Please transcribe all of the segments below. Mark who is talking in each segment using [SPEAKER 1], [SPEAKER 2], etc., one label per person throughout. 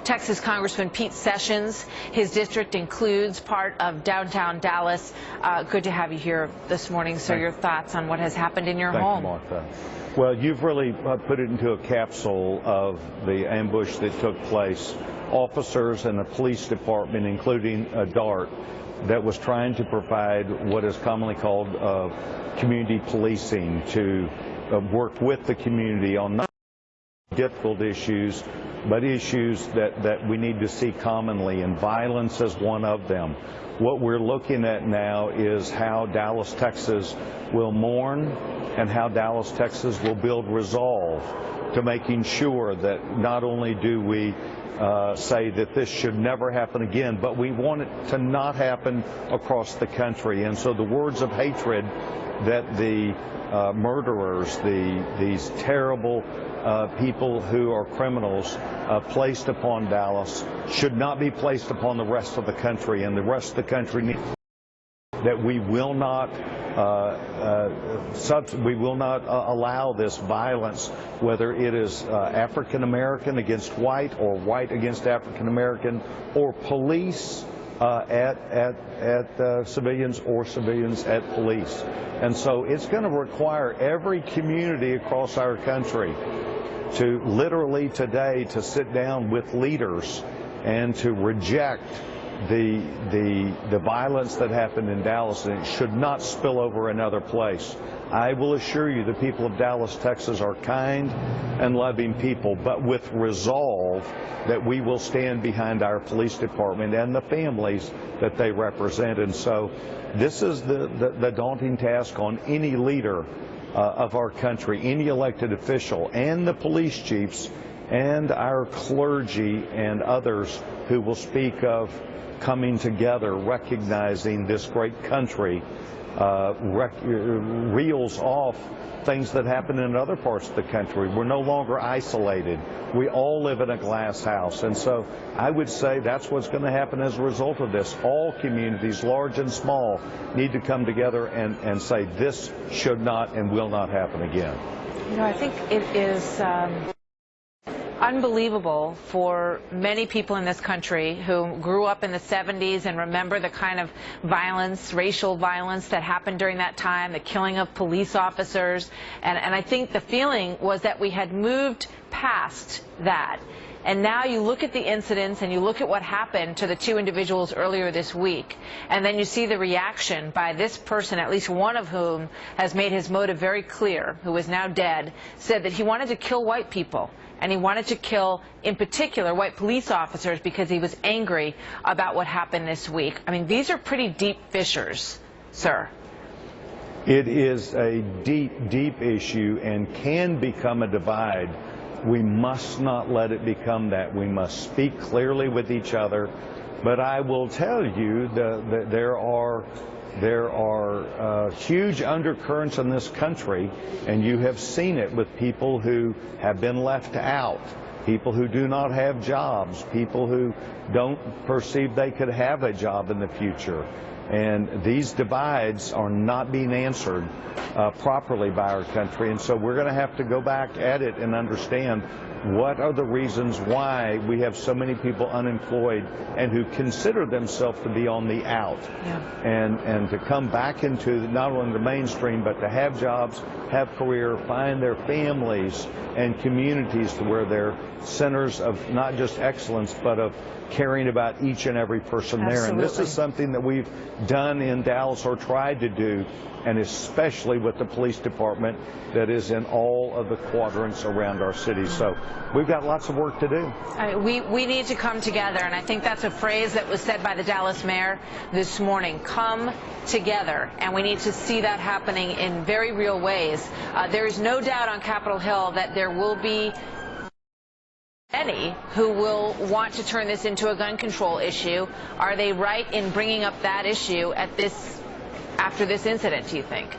[SPEAKER 1] Texas Congressman Sessions. His district includes part of downtown Dallas. Good to have you here this morning, sir. Your thoughts on what has happened in your home?
[SPEAKER 2] Thank you, Martha. Well, you've really put it into a capsule of the ambush that took place. Officers and the police department, including a DART, that was trying to provide what is commonly called community policing, to work with the community on not difficult issues, but issues that we need to see commonly, and violence is one of them. What we're looking at now is how Dallas, Texas will mourn and how Dallas, Texas will build resolve to making sure that not only do we say that this should never happen again, but we want it to not happen across the country. And so the words of hatred that the murderers, these terrible people who are criminals placed upon Dallas should not be placed upon the rest of the country, and the rest of the country needs that we will not allow this violence, whether it is African American against white or white against African American, or police at civilians or civilians at police. And so it's going to require every community across our country to literally today to sit down with leaders and to reject the violence that happened in Dallas, and it should not spill over another place. I will assure you the people of Dallas, Texas are kind and loving people, but with resolve that we will stand behind our police department and the families that they represent. And so this is the daunting task on any leader of our country, any elected official, and the police chiefs and our clergy and others who will speak of coming together, recognizing this great country reels off things that happen in other parts of the country. We're no longer isolated. We all live in a glass house. And so I would say that's what's going to happen as a result of this. All communities, large and small, need to come together and say this should not and will not happen again.
[SPEAKER 1] You know, I think it is unbelievable for many people in this country who grew up in the 70s and remember the kind of violence, racial violence that happened during that time, the killing of police officers. And I think the feeling was that we had moved past that. And now you look at the incidents and you look at what happened to the two individuals earlier this week, and then you see the reaction by this person, at least one of whom has made his motive very clear, who is now dead, said that he wanted to kill white people. And he wanted to kill, in particular, white police officers because he was angry about what happened this week. I mean, these are pretty deep fissures, sir.
[SPEAKER 2] It is a deep, deep issue and can become a divide. We must not let it become that. We must speak clearly with each other. But I will tell you that there are huge undercurrents in this country, and you have seen it with people who have been left out, people who do not have jobs, people who don't perceive they could have a job in the future. And these divides are not being answered properly by our country, and so we're going to have to go back at it and understand what are the reasons why we have so many people unemployed and who consider themselves to be on the out. Yeah. And to come back into not only the mainstream, but to have jobs, have career, find their families and communities to where they're centers of not just excellence, but of caring about each and every person there. And this is something that we've done in Dallas, or tried to do, and especially with the police department that is in all of the quadrants around our city. So we've got lots of work to do.
[SPEAKER 1] We need to come together, and I think that's a phrase that was said by the Dallas mayor this morning. Come together, and we need to see that happening in very real ways. There is no doubt on Capitol Hill that there will be many who will want to turn this into a gun control issue. Are they right in bringing up that issue after this incident, do you think?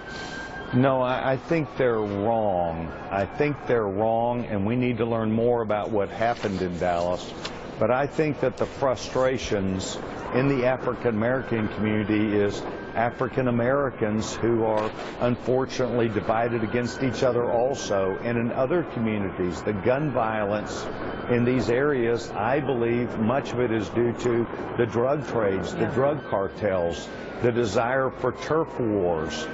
[SPEAKER 2] No, I think they're wrong. I think they're wrong, and we need to learn more about what happened in Dallas. But I think that the frustrations in the African American community is African Americans who are unfortunately divided against each other also. And in other communities, the gun violence in these areas, I believe much of it is due to the drug trades, the drug cartels, the desire for turf wars,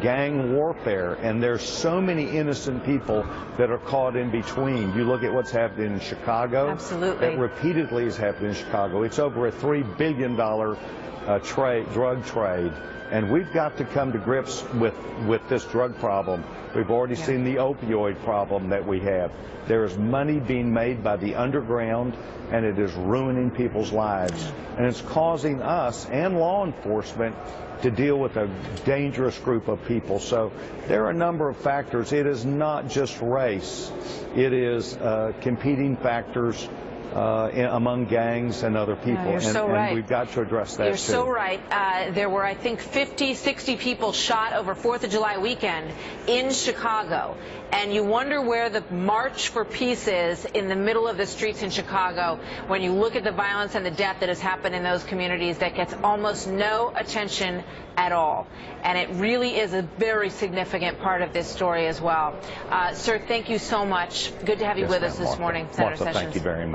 [SPEAKER 2] gang warfare, and there's so many innocent people that are caught in between. You look at what's happening in Chicago.
[SPEAKER 1] Absolutely.
[SPEAKER 2] That repeatedly has happened in Chicago. It's over a $3 billion drug trade, and we've got to come to grips with this drug problem. We've already seen the opioid problem that we have. There is money being made by the underground, and it is ruining people's lives. And it's causing us and law enforcement to deal with a dangerous group of people. So there are a number of factors. It is not just race. It is competing factors among gangs and other people.
[SPEAKER 1] No, you're so right.
[SPEAKER 2] And we've got to address that,
[SPEAKER 1] You're
[SPEAKER 2] too.
[SPEAKER 1] so right. There were, I think, 50, 60 people shot over 4th of July weekend in Chicago. And you wonder where the March for Peace is in the middle of the streets in Chicago when you look at the violence and the death that has happened in those communities that gets almost no attention at all. And it really is a very significant part of this story as well. Sir, thank you so much. Good to have you with us this morning, Senator
[SPEAKER 2] Martha,
[SPEAKER 1] Sessions.
[SPEAKER 2] thank you very much.